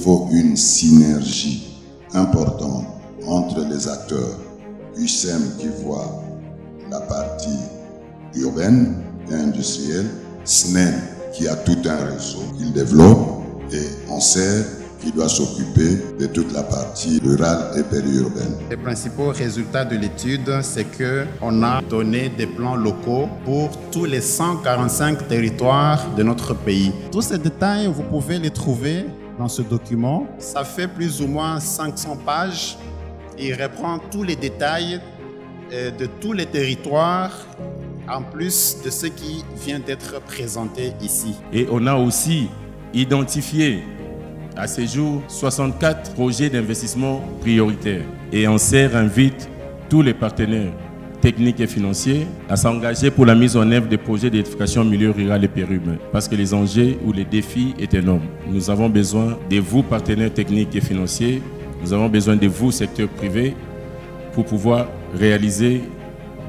faut une synergie importante entre les acteurs. USEM qui voit la partie urbaine et industrielle, SNEL qui a tout un réseau qu'il développe et ONCER qui doit s'occuper de toute la partie rurale et périurbaine. Les principaux résultats de l'étude, c'est qu'on a donné des plans locaux pour tous les 145 territoires de notre pays. Tous ces détails, vous pouvez les trouver dans ce document. Ça fait plus ou moins 500 pages. Il reprend tous les détails de tous les territoires, en plus de ce qui vient d'être présenté ici. Et on a aussi identifié à ce jour 64 projets d'investissement prioritaires. Et ONCER invite tous les partenaires techniques et financiers à s'engager pour la mise en œuvre des projets d'électrification en milieu rural et périurbain. Parce que les enjeux ou les défis est énorme. Nous avons besoin de vous, partenaires techniques et financiers. Nous avons besoin de vous, secteur privé, pour pouvoir réaliser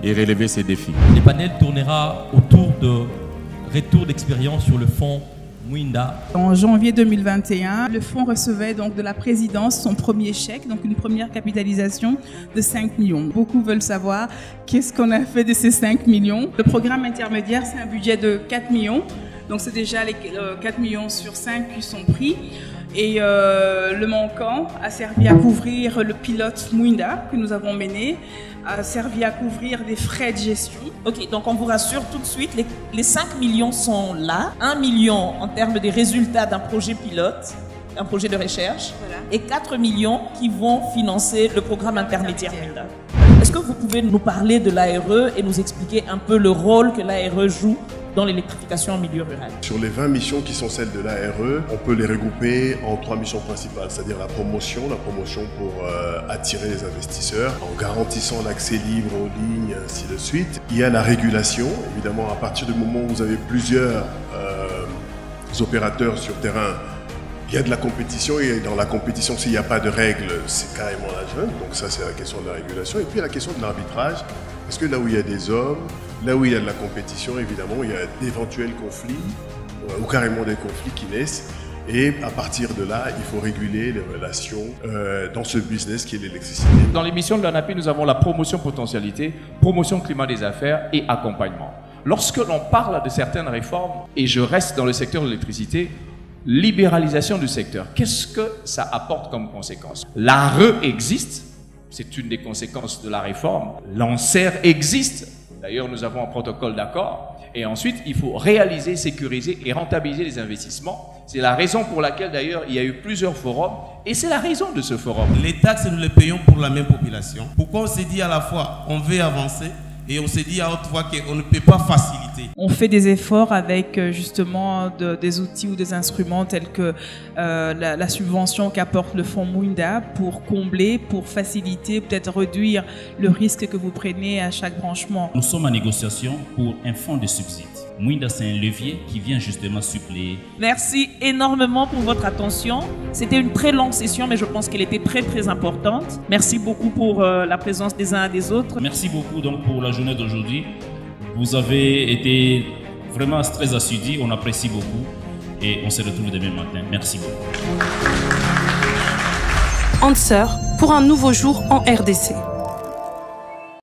et relever ces défis. Le panel tournera autour de retour d'expérience sur le fonds Mouinda. En janvier 2021, le fonds recevait donc de la présidence son premier chèque, donc une première capitalisation de 5 millions. Beaucoup veulent savoir qu'est-ce qu'on a fait de ces 5 millions. Le programme intermédiaire, c'est un budget de 4 millions. Donc c'est déjà les 4 millions sur 5 qui sont pris. Et le manquant a servi à couvrir le pilote Mouinda que nous avons mené, a servi à couvrir des frais de gestion. Ok, donc on vous rassure tout de suite, les 5 millions sont là. 1 million en termes des résultats d'un projet pilote, un projet de recherche, voilà. Et 4 millions qui vont financer le programme intermédiaire Mouinda. Est-ce que vous pouvez nous parler de l'ARE et nous expliquer un peu le rôle que l'ARE joue dans l'électrification en milieu rural? Sur les 20 missions qui sont celles de l'ARE, on peut les regrouper en 3 missions principales, c'est-à-dire la promotion pour attirer les investisseurs, en garantissant l'accès libre aux lignes, ainsi de suite. Il y a la régulation, évidemment, à partir du moment où vous avez plusieurs opérateurs sur terrain, il y a de la compétition, et dans la compétition, s'il n'y a pas de règles, c'est carrément la jungle. Donc ça, c'est la question de la régulation. Et puis la question de l'arbitrage, parce que là où il y a des hommes, là où il y a de la compétition, évidemment, il y a d'éventuels conflits, ou carrément des conflits qui naissent. Et à partir de là, il faut réguler les relations dans ce business qui est l'électricité. Dans l'émission de l'ANAPI, nous avons la promotion potentialité, promotion climat des affaires et accompagnement. Lorsque l'on parle de certaines réformes, et je reste dans le secteur de l'électricité, libéralisation du secteur, qu'est-ce que ça apporte comme conséquence? L'ARE existe, c'est une des conséquences de la réforme. L'ONCER existe, d'ailleurs nous avons un protocole d'accord. Et ensuite, il faut réaliser, sécuriser et rentabiliser les investissements. C'est la raison pour laquelle d'ailleurs il y a eu plusieurs forums. Et c'est la raison de ce forum. Les taxes, nous les payons pour la même population. Pourquoi on s'est dit à la fois on veut avancer et on s'est dit à haute voix qu'on ne peut pas faciliter? On fait des efforts avec justement des outils ou des instruments tels que la subvention qu'apporte le fonds Mouinda pour combler, pour faciliter, peut-être réduire le risque que vous prenez à chaque branchement. Nous sommes en négociation pour un fonds de subsides. Mouinda, c'est un levier qui vient justement suppléer. Merci énormément pour votre attention. C'était une très longue session, mais je pense qu'elle était très très importante. Merci beaucoup pour la présence des uns et des autres. Merci beaucoup donc pour la journée d'aujourd'hui. Vous avez été vraiment très assidus, on apprécie beaucoup et on se retrouve demain matin. Merci beaucoup. ONCER pour un nouveau jour en RDC.